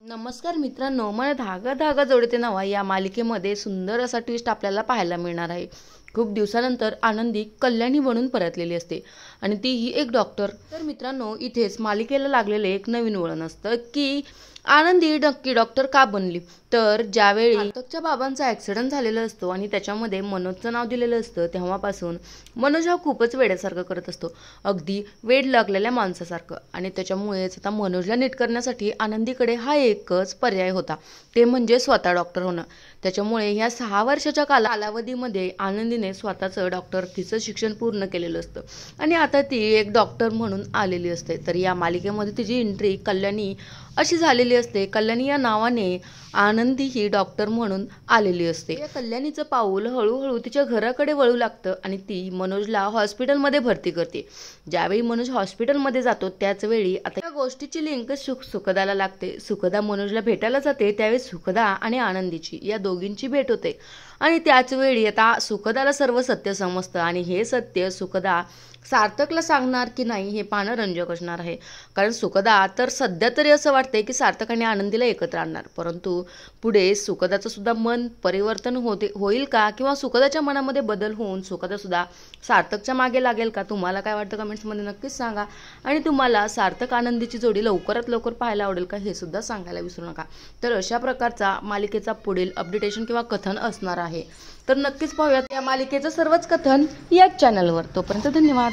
नमस्कार मित्रांनो, मला धागा धागा जोडते नवा या मालिकेमध्ये सुंदर असा ट्विस्ट आपल्याला पाहायला मिळणार आहे। खूप दिवसानंतर आनंदी कल्याणी बनून परतलेली असते आणि ती ही एक डॉक्टर। तर मित्रांनो, इथेच मालिकेला लागलेले एक नवीन वळण असतं की आनंदी नक्की डॉक्टर का बनली। तर ज्यावेळी सार्थकच्या बाबांचा ॲक्सिडेंट झालेला असतो आणि त्याच्यामध्ये मनोजचं नाव दिलेलं असतं, तेव्हापासून मनोज हा खूपच वेड्यासारखं करत असतो, अगदी वेड लागलेल्या माणसासारखं। आणि त्याच्यामुळेच आता मनोजला नीट करण्यासाठी आनंदीकडे हा एकच पर्याय होता, ते म्हणजे स्वतः डॉक्टर होणं। त्याच्यामुळे ह्या 6 वर्षाच्या कालावधीमध्ये आनंदीने स्वतःचं डॉक्टरकीचं शिक्षण पूर्ण केलेलं असतं आणि आता ती एक डॉक्टर म्हणून आलेली असते। तर या मालिकेमध्ये तिची एंट्री कल्याणी अशी झालेली असते। कल्याणी या नावाने आनंदी ही डॉक्टर म्हणून आलेली असते। या कल्याणीचं पाऊल हळूहळू तिच्या घराकडे वळू लागतं आणि ती मनोजला हॉस्पिटलमध्ये भरती करते। ज्यावेळी मनोज हॉस्पिटलमध्ये जातो त्याच वेळी आता या गोष्टीची लिंक सुखदाला लागते। सुखदा मनोजला भेटायला जाते, त्यावेळी सुखदा आणि आनंदीची या दोघींची भेट होते आणि त्याच वेळी आता सुखदाला सर्व सत्य समजतं आणि हे सत्य सुखदा सार्थकला सांगणार की नाही हे पाहणं रंजक असणार आहे। कारण सुखदा तर सध्या तरी असं वाटतंय की सार्थक आणि आनंदीला एकत्र आणणार, परंतु पुढे सुखदाचं सुद्धा मन परिवर्तन होईल का, किंवा सुखदाच्या मनामध्ये बदल होऊन सुखदा सुद्धा सार्थकच्या मागे लागेल का? तुम्हाला काय वाटतं कमेंट्समध्ये नक्कीच सांगा आणि तुम्हाला सार्थक आनंदीची जोडी लवकरात लवकर पाहायला आवडेल का हे सुद्धा सांगायला विसरू नका। तर अशा प्रकारचा मालिकेचा पुढील अपडेटेशन किंवा कथन असणार आहे, तर नक्कीच पाहूयात या मालिकेचं सर्वच कथन याच चॅनलवर। तोपर्यंत धन्यवाद।